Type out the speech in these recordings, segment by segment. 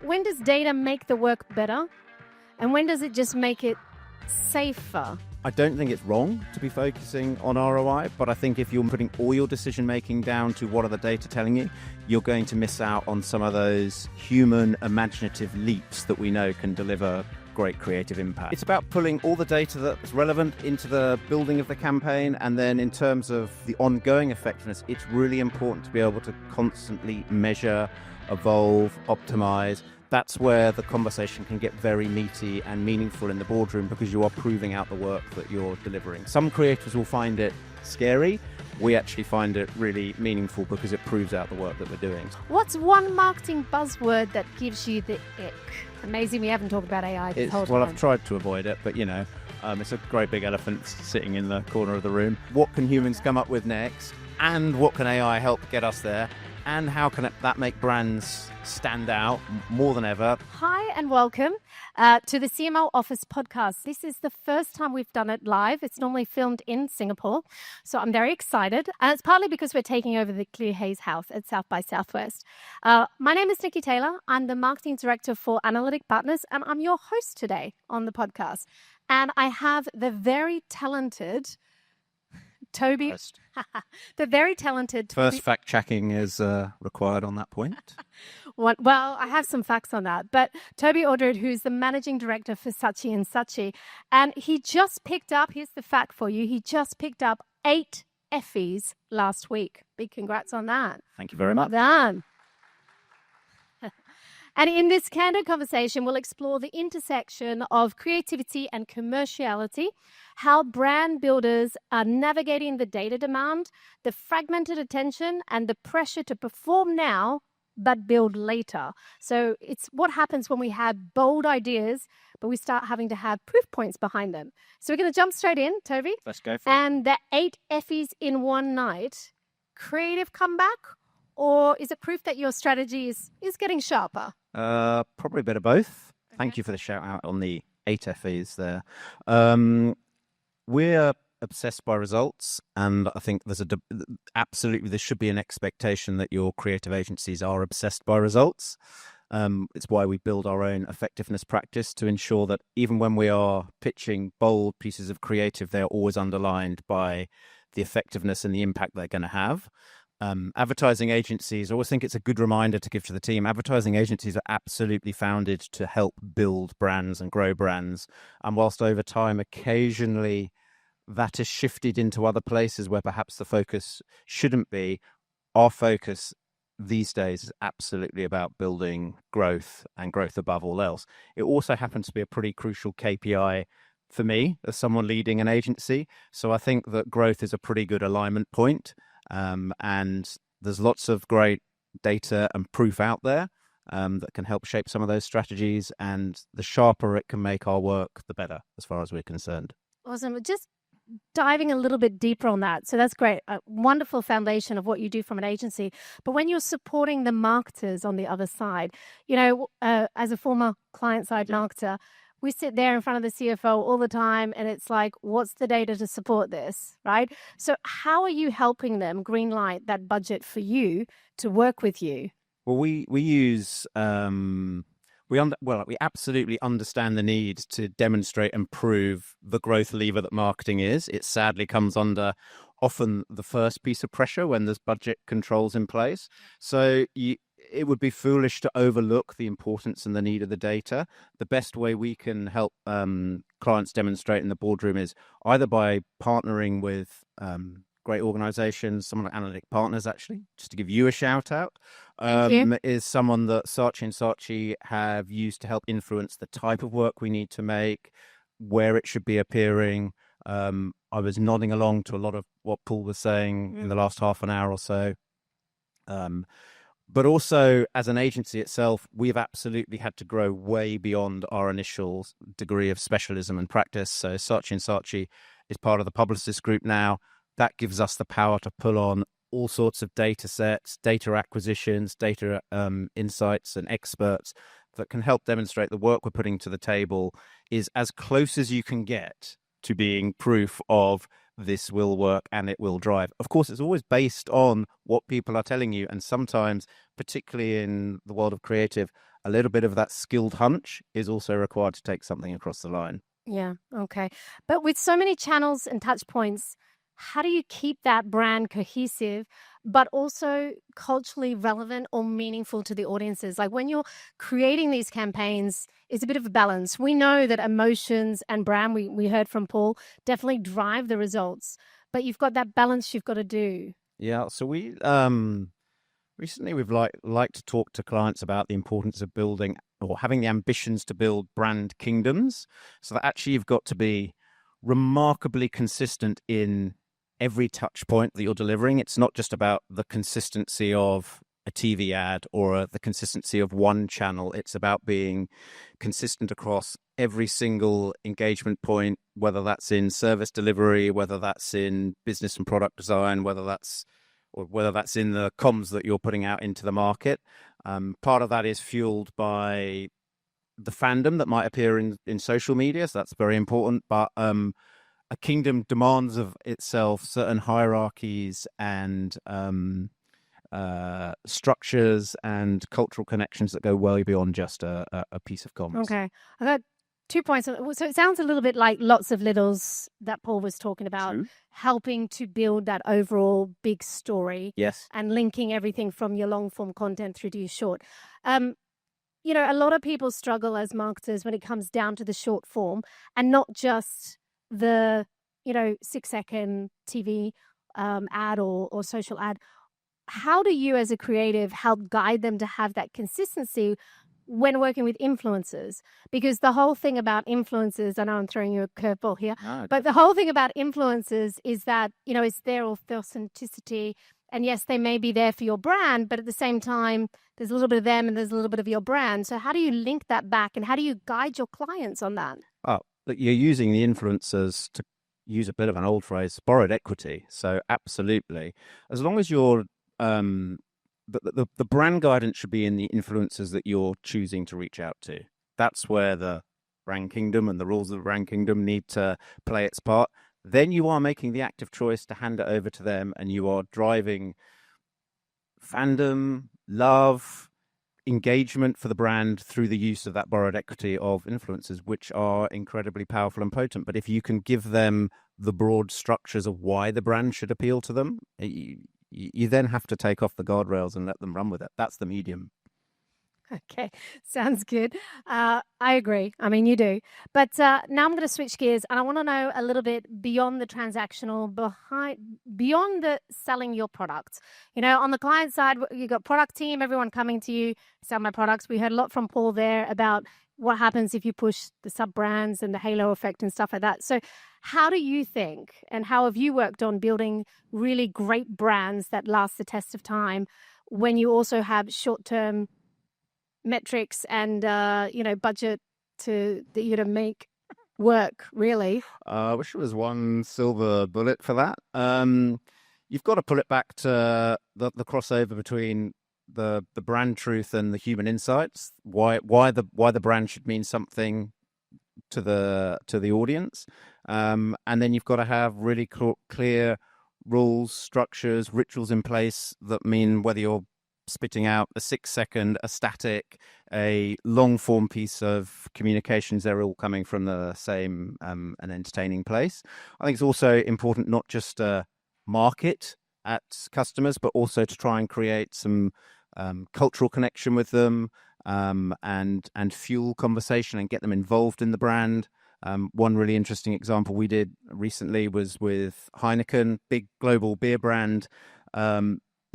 when does data make the work better? And when does it just make it safer? I don't think it's wrong to be focusing on ROI, but I think if you're putting all your decision making down to what are the data telling you, you're going to miss out on some of those human imaginative leaps that we know can deliver great creative impact. It's about pulling all the data that's relevant into the building of the campaign, and then in terms of the ongoing effectiveness, it's really important to be able to constantly measure, evolve, optimize. That's where the conversation can get very meaty and meaningful in the boardroom, because you are proving out the work that you're delivering. Some creators will find it scary. We actually find it really meaningful because it proves out the work that we're doing. What's one marketing buzzword that gives you the ick? Amazing we haven't talked about AI this whole time. Well, I've tried to avoid it, but it's a great big elephant sitting in the corner of the room. What can humans come up with next? And what can AI help get us there? And how can that make brands stand out more than ever? Hi and welcome to the CMO Office Podcast. This is the first time we've done it live. It's normally filmed in Singapore, so I'm very excited. And it's partly because we're taking over the Clear Haze House at South by Southwest. My name is Nikki Taylor. I'm the Marketing Director for Analytic Partners, and I'm your host today on the podcast. And I have the very talented Toby, the very talented First fact-checking is required on that point. Well, I have some facts on that. But Toby Aldred, who's the Managing Director for Saatchi Saatchi, and he just picked up, here's the fact for you, he just picked up 8 Effies last week. Big congrats on that. Thank you very much. Well done. And in this candid conversation, we'll explore the intersection of creativity and commerciality, how brand builders are navigating the data demand, the fragmented attention, and the pressure to perform now but build later. So it's what happens when we have bold ideas, but we start having to have proof points behind them. So we're going to jump straight in, Toby. Let's go for it. And the 8 Effies in one night, creative comeback, or is it proof that your strategy is getting sharper? Probably a bit of both. Okay. Thank you for the shout out on the 8 Effies there. We're obsessed by results, and I think there's absolutely there should be an expectation that your creative agencies are obsessed by results. It's why we build our own effectiveness practice to ensure that even when we are pitching bold pieces of creative, they're always underlined by the effectiveness and the impact they're going to have. Advertising agencies, I always think it's a good reminder to give to the team. Advertising agencies are absolutely founded to help build brands and grow brands. And whilst over time, occasionally that is shifted into other places where perhaps the focus shouldn't be, our focus these days is absolutely about building growth and growth above all else. It also happens to be a pretty crucial KPI for me as someone leading an agency. So I think that growth is a pretty good alignment point. And there's lots of great data and proof out there that can help shape some of those strategies. And the sharper it can make our work, the better, as far as we're concerned. Awesome. Just diving a little bit deeper on that. So that's great. A wonderful foundation of what you do from an agency. But when you're supporting the marketers on the other side, as a former client-side marketer, we sit there in front of the CFO all the time, and it's like, what's the data to support this, right? So how are you helping them greenlight that budget for you to work with you? Well, we use we absolutely understand the need to demonstrate and prove the growth lever that marketing is. It sadly comes under often the first piece of pressure when there's budget controls in place. So it would be foolish to overlook the importance and the need of the data. The best way we can help clients demonstrate in the boardroom is either by partnering with great organizations, some of the Analytic Partners, actually, just to give you a shout out, is someone that Saatchi Saatchi have used to help influence the type of work we need to make, where it should be appearing. I was nodding along to a lot of what Paul was saying in the last half an hour or so. But also, as an agency itself, we've absolutely had to grow way beyond our initial degree of specialism and practice. So Saatchi Saatchi is part of the Publicist Group now. That gives us the power to pull on all sorts of data sets, data acquisitions, data insights and experts that can help demonstrate the work we're putting to the table is as close as you can get to being proof of this will work and it will drive. Of course, it's always based on what people are telling you. And sometimes, particularly in the world of creative, a little bit of that skilled hunch is also required to take something across the line. Yeah. Okay. But with so many channels and touch points, how do you keep that brand cohesive, but also culturally relevant or meaningful to the audiences? Like when you're creating these campaigns, it's a bit of a balance. We know that emotions and brand, we heard from Paul, definitely drive the results, but you've got that balance you've got to do. Yeah. So we recently we've like to talk to clients about the importance of building or having the ambitions to build brand kingdoms, so that actually you've got to be remarkably consistent in every touch point that you're delivering. It's not just about the consistency of a TV ad or the consistency of one channel. It's about being consistent across every single engagement point, whether that's in service delivery, whether that's in business and product design, whether that's in the comms that you're putting out into the market. Part of that is fueled by the fandom that might appear in social media, so that's very important. But a kingdom demands of itself certain hierarchies and structures and cultural connections that go well beyond just a piece of comms. Okay. I got 2 points. So it sounds a little bit like Lots of Littles that Paul was talking about, True. helping to build that overall big story. Yes. And linking everything from your long form content through to your short. A lot of people struggle as marketers when it comes down to the short form and not just the, 6-second TV ad or social ad. How do you as a creative help guide them to have that consistency when working with influencers? Because the whole thing about influencers, I know I'm throwing you a curveball here, but the whole thing about influencers is that, it's their authenticity. And yes, they may be there for your brand, but at the same time, there's a little bit of them and there's a little bit of your brand. So how do you link that back and how do you guide your clients on that? Oh, look, you're using the influencers, to use a bit of an old phrase, borrowed equity. So absolutely. As long as you're the brand guidance should be in the influencers that you're choosing to reach out to. That's where the brand kingdom and the rules of the brand kingdom need to play its part. Then you are making the active choice to hand it over to them, and you are driving fandom, love, engagement for the brand through the use of that borrowed equity of influencers, which are incredibly powerful and potent. But if you can give them the broad structures of why the brand should appeal to them, you then have to take off the guardrails and let them run with it. That's the medium. Okay, sounds good. I agree. I mean, you do. But now I'm going to switch gears and I want to know a little bit beyond the transactional, beyond the selling your product. On the client side, you've got product team, everyone coming to you, sell my products. We heard a lot from Paul there about what happens if you push the sub-brands and the halo effect and stuff like that. So how do you think and how have you worked on building really great brands that last the test of time when you also have short-term metrics and budget to make work, really? I wish there was one silver bullet for that. You've got to pull it back to the crossover between the brand truth and the human insights. Why the brand should mean something to the audience, and then you've got to have really clear rules, structures, rituals in place that mean whether you're spitting out a 6-second, a static, a long form piece of communications, they're all coming from the same and entertaining place. I think it's also important not just to market at customers, but also to try and create some cultural connection with them and fuel conversation and get them involved in the brand. One really interesting example we did recently was with Heineken, big global beer brand.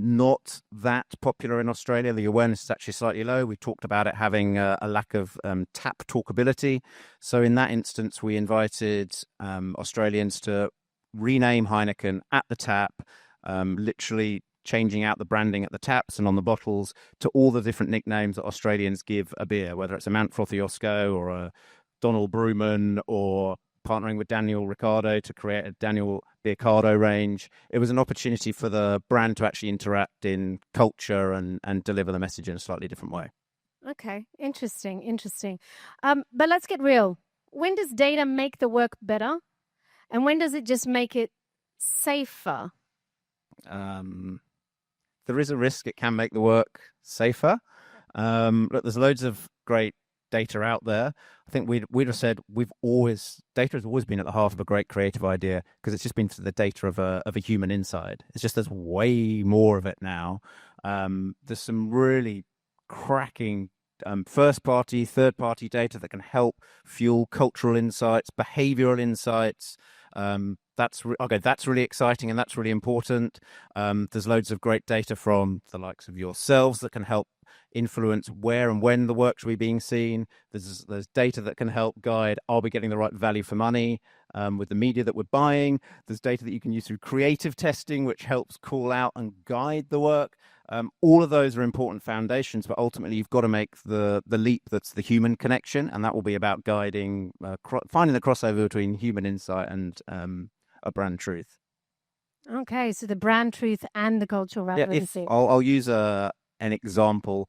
Not that popular in Australia. The awareness is actually slightly low. We talked about it having a lack of tap talkability. So in that instance, we invited Australians to rename Heineken at the tap, literally changing out the branding at the taps and on the bottles to all the different nicknames that Australians give a beer, whether it's a Mount Frothiosco or a Donald Brewman or partnering with Daniel Ricciardo to create a Daniel Ricciardo range. It was an opportunity for the brand to actually interact in culture and deliver the message in a slightly different way. Okay, interesting. But let's get real. When does data make the work better? And when does it just make it safer? There is a risk it can make the work safer. Look, there's loads of great data out there. I think we'd have said data has always been at the heart of a great creative idea because it's just been the data of a human insight. It's just there's way more of it now. There's some really cracking first party, third party data that can help fuel cultural insights, behavioral insights. That's really exciting and that's really important. There's loads of great data from the likes of yourselves that can help influence where and when the work should be being seen. There's data that can help guide, are we getting the right value for money with the media that we're buying? There's data that you can use through creative testing, which helps call out and guide the work. All of those are important foundations, but ultimately you've got to make the leap that's the human connection, and that will be about guiding, finding the crossover between human insight and a brand truth. Okay, so the brand truth and the cultural relevancy. I'll use an example,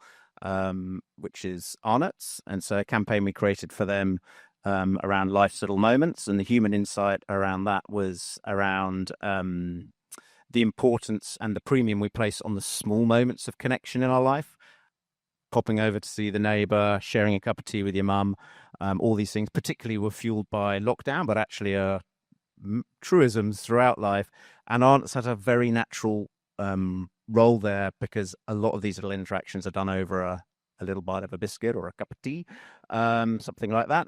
which is Arnott's, and so a campaign we created for them around life's little moments, and the human insight around that was around the importance and the premium we place on the small moments of connection in our life. Popping over to see the neighbour, sharing a cup of tea with your mum, all these things particularly were fueled by lockdown, but actually are truisms throughout life. And Arnott's had a very natural role there because a lot of these little interactions are done over a little bite of a biscuit or a cup of tea, something like that.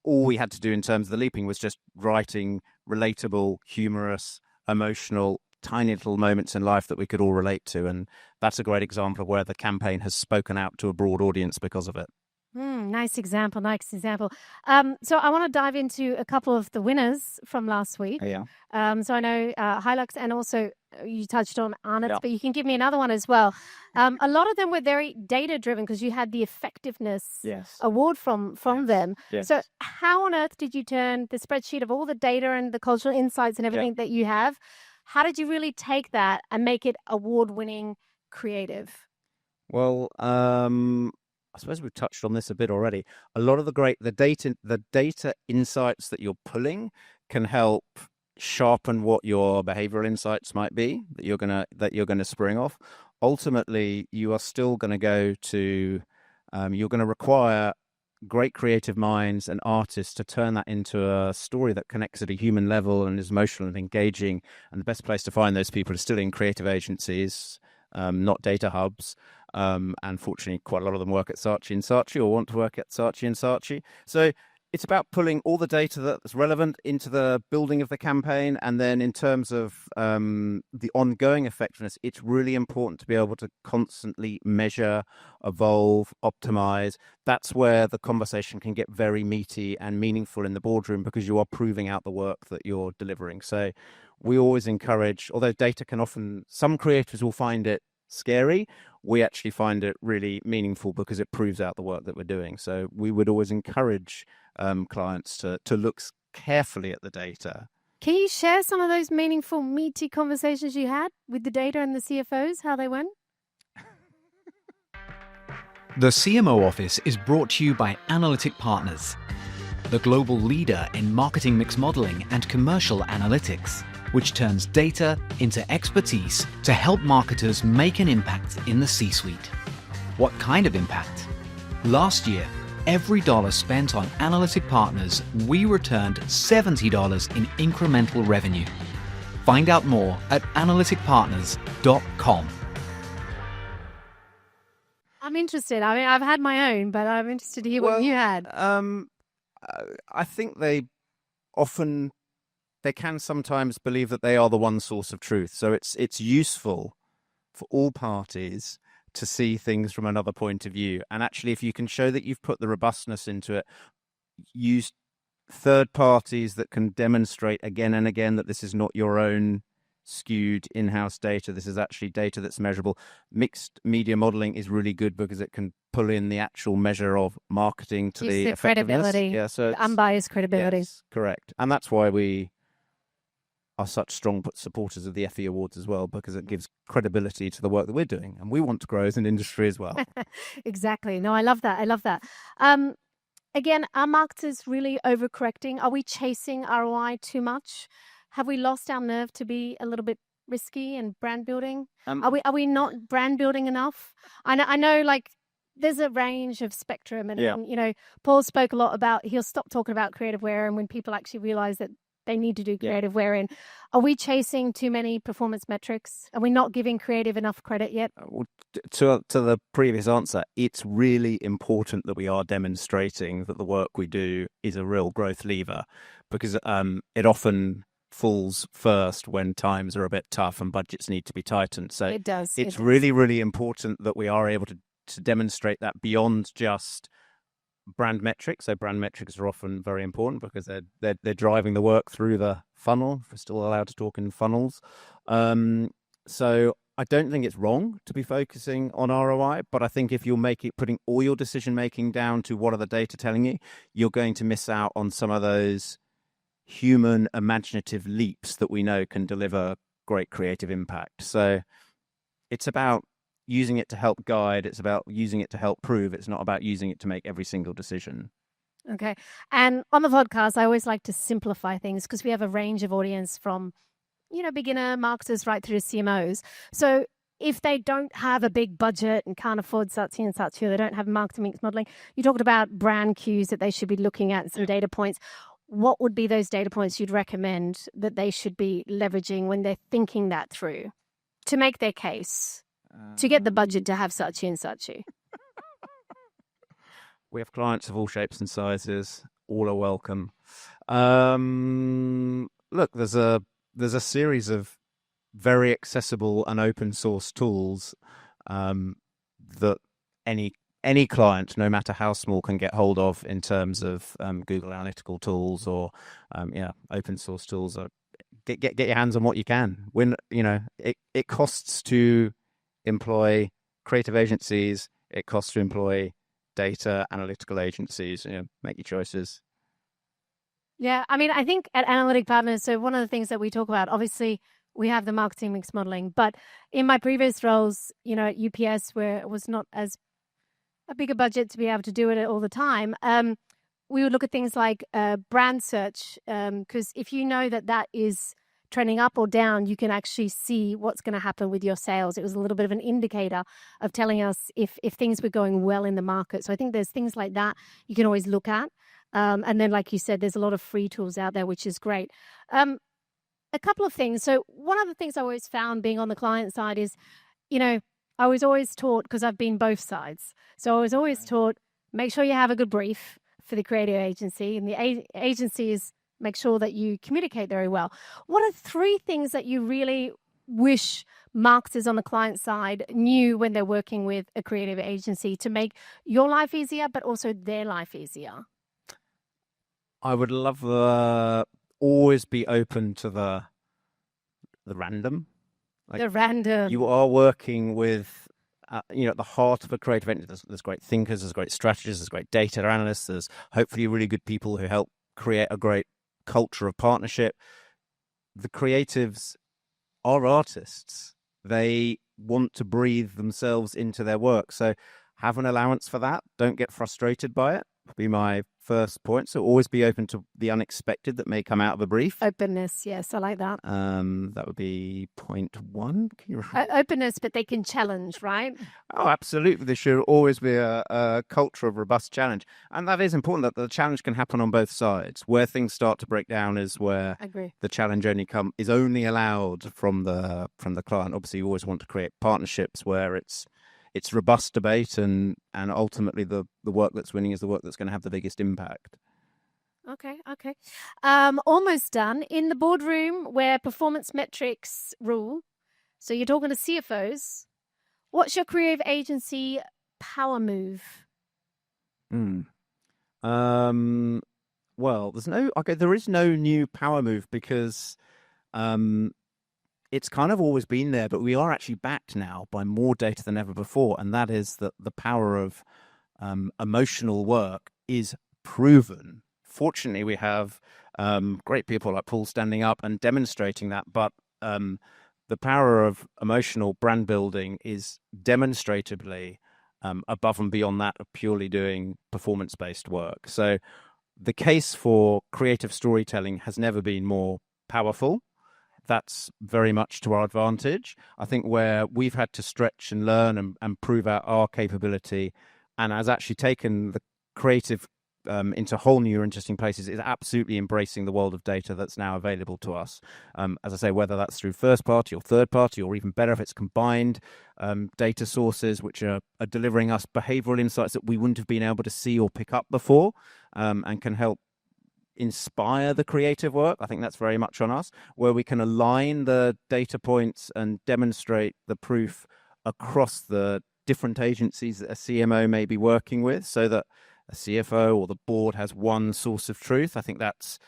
All we had to do in terms of the leaping was just writing relatable, humorous, emotional, tiny little moments in life that we could all relate to. And that's a great example of where the campaign has spoken out to a broad audience because of it. Nice example. So I want to dive into a couple of the winners from last week. Yeah. So I know Hilux, and also you touched on Arnott's, but you can give me another one as well. A lot of them were very data driven because you had the effectiveness award from them. Yes. So how on earth did you turn the spreadsheet of all the data and the cultural insights and everything that you have? How did you really take that and make it award-winning creative? Well, I suppose we've touched on this a bit already. A lot of the data insights that you're pulling can help sharpen what your behavioral insights might be that you're gonna spring off. Ultimately, you are still going to go to you're going to require great creative minds and artists to turn that into a story that connects at a human level and is emotional and engaging. And the best place to find those people is still in creative agencies, not data hubs. And fortunately, quite a lot of them work at Saatchi Saatchi or want to work at Saatchi Saatchi. So it's about pulling all the data that's relevant into the building of the campaign. And then in terms of the ongoing effectiveness, it's really important to be able to constantly measure, evolve, optimize. That's where the conversation can get very meaty and meaningful in the boardroom because you are proving out the work that you're delivering. So we always encourage, although data can often, some creators will find it scary, we actually find it really meaningful because it proves out the work that we're doing. So we would always encourage clients to look carefully at the data. Can you share some of those meaningful, meaty conversations you had with the data and the CFOs, how they went? The CMO Office is brought to you by Analytic Partners, the global leader in marketing mix modeling and commercial analytics, which turns data into expertise to help marketers make an impact in the C-suite. What kind of impact? Last year, every dollar spent on Analytic Partners, we returned $70 in incremental revenue. Find out more at analyticpartners.com. I'm interested. I mean, I've had my own, but I'm interested to hear what you had. I think they can sometimes believe that they are the one source of truth. So it's useful for all parties to see things from another point of view. And actually, if you can show that you've put the robustness into it, use third parties that can demonstrate again and again that this is not your own skewed in-house data. This is actually data that's measurable. Mixed media modeling is really good because it can pull in the actual measure of marketing to the effectiveness. Credibility, unbiased credibility. Yes, correct. And that's why we are such strong supporters of the Effie Awards as well, because it gives credibility to the work that we're doing. And we want to grow as an industry as well. Exactly. No, I love that. Again, are marketers really overcorrecting? Are we chasing ROI too much? Have we lost our nerve to be a little bit risky in brand building? Um, Are we not brand building enough? I know like there's a range of spectrum, and, Yeah. and you know, Paul spoke a lot about he'll stop talking about creative wear, and when people actually realize that they need to do creative wear in, are we chasing too many performance metrics? Are we not giving creative enough credit yet? Well, to the previous answer, it's really important that we are demonstrating that the work we do is a real growth lever, because it often falls first when times are a bit tough and budgets need to be tightened. So It does. it's really, really important that we are able to demonstrate that beyond just brand metrics. So brand metrics are often very important because they're driving the work through the funnel. If we're still allowed to talk in funnels. So I don't think it's wrong to be focusing on ROI, but I think if you're putting all your decision making down to what are the data telling you, you're going to miss out on some of those human imaginative leaps that we know can deliver great creative impact. So it's about using it to help guide. It's about using it to help prove. It's not about using it to make every single decision. Okay. And on the podcast, I always like to simplify things because we have a range of audience from, you know, beginner marketers right through to CMOs. So if they don't have a big budget and can't afford Saatchi and Saatchi, or they don't have marketing mix modeling, you talked about brand cues that they should be looking at, some data points. What would be those data points you'd recommend that they should be leveraging when they're thinking that through to make their case, to get the budget to have Saatchi and Saatchi? We have clients of all shapes and sizes. All are welcome. Look, there's a series of very accessible and open source tools that any client, no matter how small, can get hold of in terms of Google Analytical tools or open source tools. Get your hands on what you can. When it costs to employ creative agencies, it costs to employ data analytical agencies. Make your choices. Yeah, I mean, I think at Analytic Partners, so one of the things that we talk about, obviously, we have the marketing mix modeling, but in my previous roles, at UPS, where it was not as a bigger budget to be able to do it all the time, we would look at things like brand search, because if you know that is trending up or down, you can actually see what's going to happen with your sales. It was a little bit of an indicator of telling us if things were going well in the market. So I think there's things like that you can always look at. And then, like you said, there's a lot of free tools out there, which is great. A couple of things. So one of the things I always found being on the client side is, I was always taught, because I've been both sides. So I was always taught, make sure you have a good brief for the creative agency, and the agency is make sure that you communicate very well. What are 3 things that you really wish marketers on the client side knew when they're working with a creative agency to make your life easier, but also their life easier? I would love always be open to the random. The random. You are working with, at the heart of a creative entity. There's great thinkers, there's great strategists, there's great data analysts, there's hopefully really good people who help create a great culture of partnership. The creatives are artists. They want to breathe themselves into their work. So have an allowance for that. Don't get frustrated by it. Would be my first point. So always be open to the unexpected that may come out of a brief. Openness, yes, I like that. That would be point 1. Can you openness, but they can challenge, right? Oh, absolutely. There should always be a culture of robust challenge. And that is important, that the challenge can happen on both sides. Where things start to break down is where the challenge is only allowed from the client. Obviously, you always want to create partnerships where it's robust debate, and ultimately the work that's winning is the work that's going to have the biggest impact. Okay. Almost done. In the boardroom where performance metrics rule, so you're talking to CFOs, what's your creative agency power move? Well, there is no new power move because it's kind of always been there, but we are actually backed now by more data than ever before, and that is that the power of emotional work is proven. Fortunately, we have great people like Paul standing up and demonstrating that, but the power of emotional brand building is demonstratably above and beyond that of purely doing performance-based work. So the case for creative storytelling has never been more powerful. that's very much to our advantage. I think where we've had to stretch and learn and prove out our capability, and has actually taken the creative into whole new interesting places, is absolutely embracing the world of data that's now available to us. As I say, whether that's through first party or third party, or even better if it's combined data sources, which are delivering us behavioral insights that we wouldn't have been able to see or pick up before, and can help inspire the creative work. I think that's very much on us, where we can align the data points and demonstrate the proof across the different agencies that a CMO may be working with, so that a CFO or the board has one source of truth. I think that's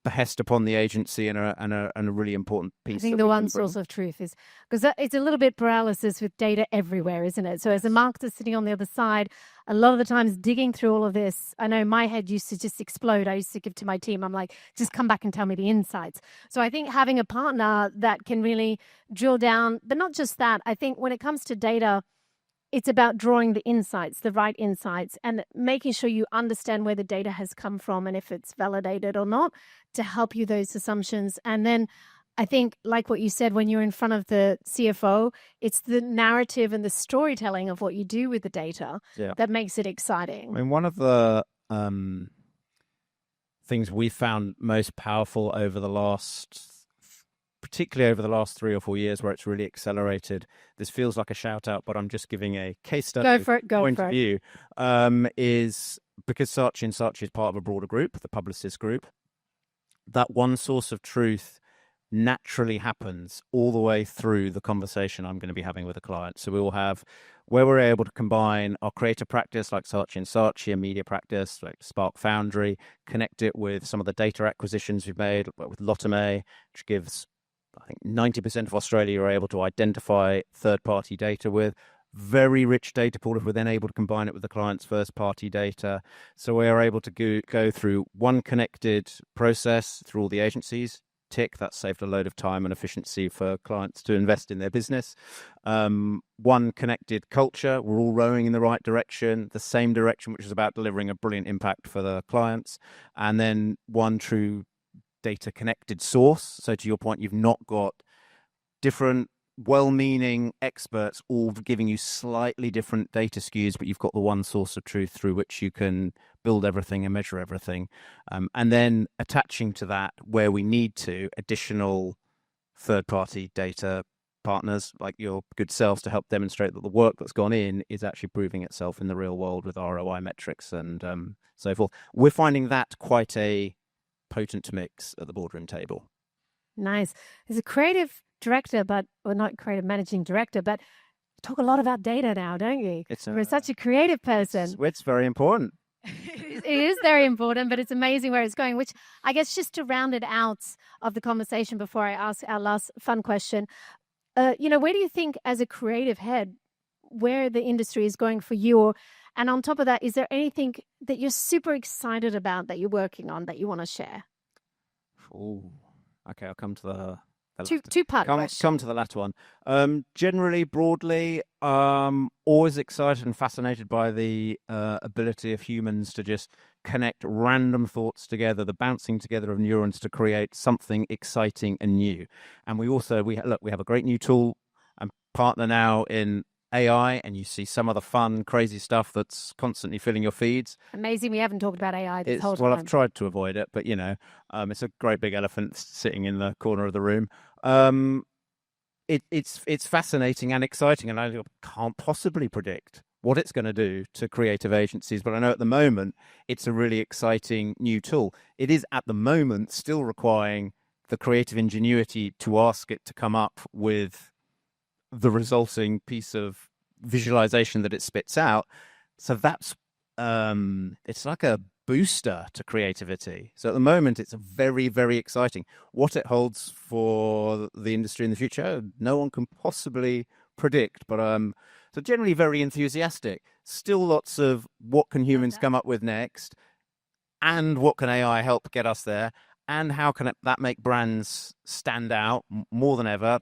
behest upon the agency and a really important piece. I think the one source of truth is, because it's a little bit paralysis with data everywhere, isn't it? So as a marketer sitting on the other side, a lot of the times digging through all of this, I know my head used to just explode. I used to give to my team, I'm like, just come back and tell me the insights. So I think having a partner that can really drill down, but not just that, I think when it comes to data, it's about drawing the insights, the right insights, and making sure you understand where the data has come from and if it's validated or not, to help you those assumptions. And then I think, like what you said, when you're in front of the CFO, it's the narrative and the storytelling of what you do with the data that makes it exciting. I mean, one of the things we found most powerful particularly over the last 3 or 4 years, where it's really accelerated. This feels like a shout out, but I'm just giving a case study point of view, is because Saatchi and Saatchi is part of a broader group, the Publicist Group, that one source of truth naturally happens all the way through the conversation I'm going to be having with a client. So we will have where we're able to combine our creative practice like Saatchi and Saatchi, a media practice like Spark Foundry, connect it with some of the data acquisitions we've made with Lotame, which gives, I think, 90% of Australia are able to identify third-party data with. Very rich data pool if we're then able to combine it with the client's first-party data. So we are able to go through one connected process through all the agencies. Tick, that saved a load of time and efficiency for clients to invest in their business. One connected culture. We're all rowing in the right direction, the same direction, which is about delivering a brilliant impact for the clients. And then one true data connected source. So to your point, you've not got different well-meaning experts all giving you slightly different data skews, but you've got the one source of truth through which you can build everything and measure everything. And then attaching to that, where we need to, additional third-party data partners like your good selves to help demonstrate that the work that's gone in is actually proving itself in the real world with ROI metrics and so forth. We're finding that quite a potent mix at the boardroom table. Nice. As a creative director, not creative managing director, but you talk a lot about data now, don't you? You're such a creative person. It's very important. It is very important, but it's amazing where it's going, which I guess just to round it out of the conversation before I ask our last fun question, where do you think as a creative head, where the industry is going for you? And on top of that, is there anything that you're super excited about that you're working on that you want to share? Oh, okay. I'll come to the two-part question. Come to the latter one. Generally, broadly, always excited and fascinated by the ability of humans to just connect random thoughts together, the bouncing together of neurons to create something exciting and new. And we have a great new tool and partner now in AI, and you see some of the fun, crazy stuff that's constantly filling your feeds. Amazing. We haven't talked about AI this whole time. Well, I've tried to avoid it, but it's a great big elephant sitting in the corner of the room. It's fascinating and exciting, and I can't possibly predict what it's going to do to creative agencies, but I know at the moment it's a really exciting new tool. It is at the moment still requiring the creative ingenuity to ask it to come up with the resulting piece of visualization that it spits out. So that's it's like a booster to creativity. So at the moment it's very, very exciting. What it holds for the industry in the future, no one can possibly predict, but so generally very enthusiastic. Still lots of what can humans come up with next, and what can AI help get us there, and how can that make brands stand out more than ever.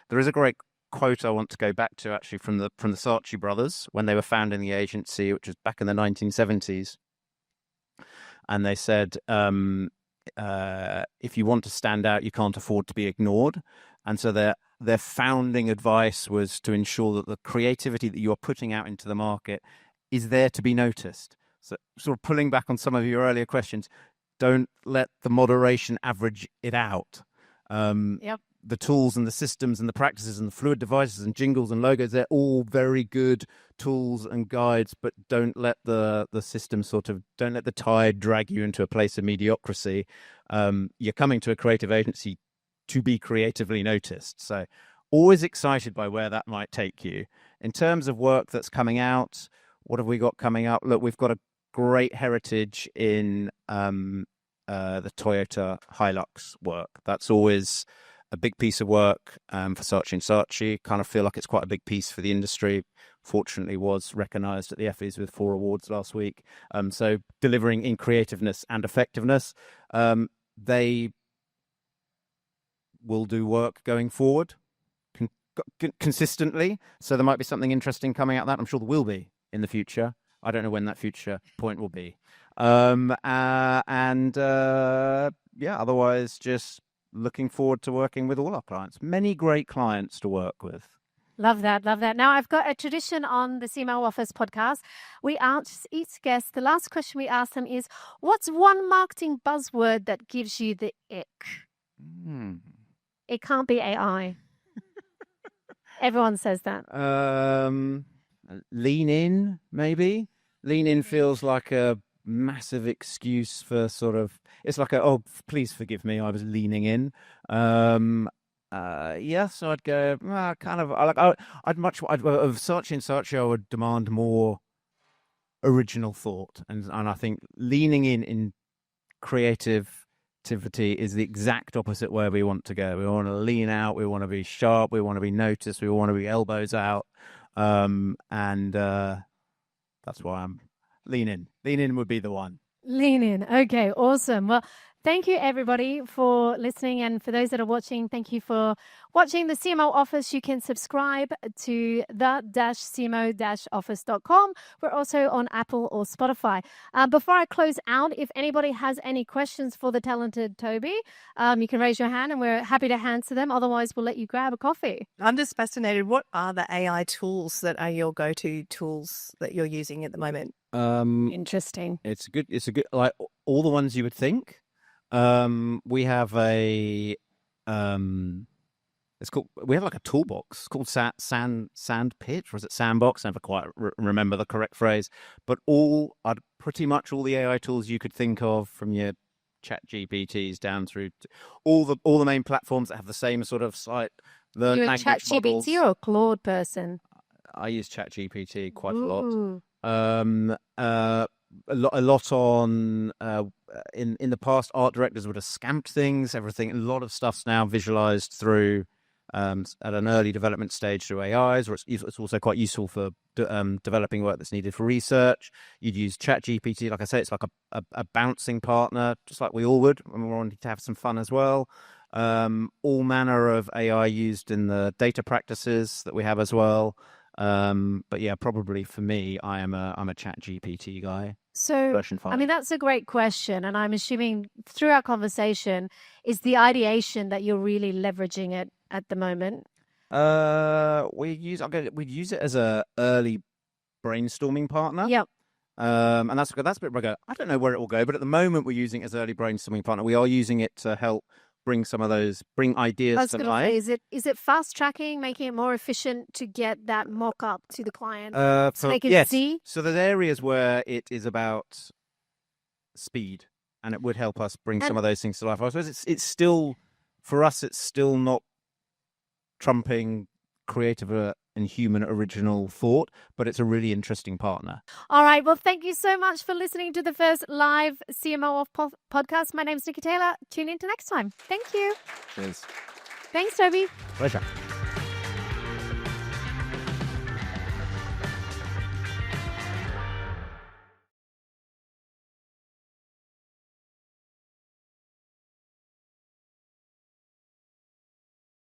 There is a great quote I want to go back to, actually, from the Saatchi brothers when they were founding the agency, which was back in the 1970s. And they said, if you want to stand out, you can't afford to be ignored. And so their founding advice was to ensure that the creativity that you're putting out into the market is there to be noticed. So sort of pulling back on some of your earlier questions, don't let the moderation average it out. The tools and the systems and the practices and the fluid devices and jingles and logos, they're all very good tools and guides, but don't let the system don't let the tide drag you into a place of mediocrity. You're coming to a creative agency to be creatively noticed. So always excited by where that might take you. In terms of work that's coming out, what have we got coming up? Look, we've got a great heritage in the Toyota Hilux work. That's always a big piece of work for Saatchi Saatchi. Kind of feel like it's quite a big piece for the industry. Fortunately, was recognised at the Effies with 4 awards last week. So delivering in creativeness and effectiveness. They will do work going forward consistently. So there might be something interesting coming out of that. I'm sure there will be in the future. I don't know when that future point will be. Otherwise just looking forward to working with all our clients. Many great clients to work with. Love that. Now, I've got a tradition on the CMO Office podcast. We ask each guest, the last question we ask them is, what's one marketing buzzword that gives you the ick? It can't be AI. Everyone says that. Lean in, maybe. Lean in feels like a massive excuse for it's like please forgive me, I was leaning in. So I'd go of Saatchi Saatchi, I would demand more original thought, and I think leaning in creativity is the exact opposite where we want to go. We want to lean out, we want to be sharp, we want to be noticed, we want to be elbows out, that's why I'm lean in. Lean in would be the one. Lean in. Okay, awesome. Well, thank you, everybody, for listening. And for those that are watching, thank you for watching the CMO Office. You can subscribe to the-cmo-office.com. We're also on Apple or Spotify. Before I close out, if anybody has any questions for the talented Toby, you can raise your hand and we're happy to answer them. Otherwise, we'll let you grab a coffee. I'm just fascinated. What are the AI tools that are your go-to tools that you're using at the moment? Interesting. It's a good, like all the ones you would think. We have we have like a toolbox called Sandpitch, or is it Sandbox? I never quite remember the correct phrase, but pretty much all the AI tools you could think of, from your ChatGPTs down through to all the main platforms that have the same sort of slight learned language models. You're a ChatGPT or a Claude person? I use ChatGPT quite a lot. A lot on in the past, art directors would have scamped things, everything. A lot of stuff's now visualized through at an early development stage through AIs, or it's also quite useful for developing work that's needed for research. You'd use ChatGPT, like I say, it's like a bouncing partner, just like we all would when we're wanting to have some fun as well. All manner of AI used in the data practices that we have as well. But yeah, probably for me, I'm a ChatGPT guy. So, version 5. I mean, that's a great question. And I'm assuming through our conversation is the ideation that you're really leveraging it at the moment. We'd use it as a early brainstorming partner. Yep. And that's a bit where I go, I don't know where it will go, but at the moment we're using it as early brainstorming partner. We are using it to help bring ideas to life. Is it fast tracking, making it more efficient to get that mock up to the client? See? So there's areas where it is about speed, and it would help us bring some of those things to life. I suppose it's still, for us, it's still not trumping creative and human original thought, but it's a really interesting partner. All right. Well, thank you so much for listening to the first live CMO podcast. My name's Nikki Taylor. Tune in to next time. Thank you. Cheers. Thanks, Toby. Pleasure.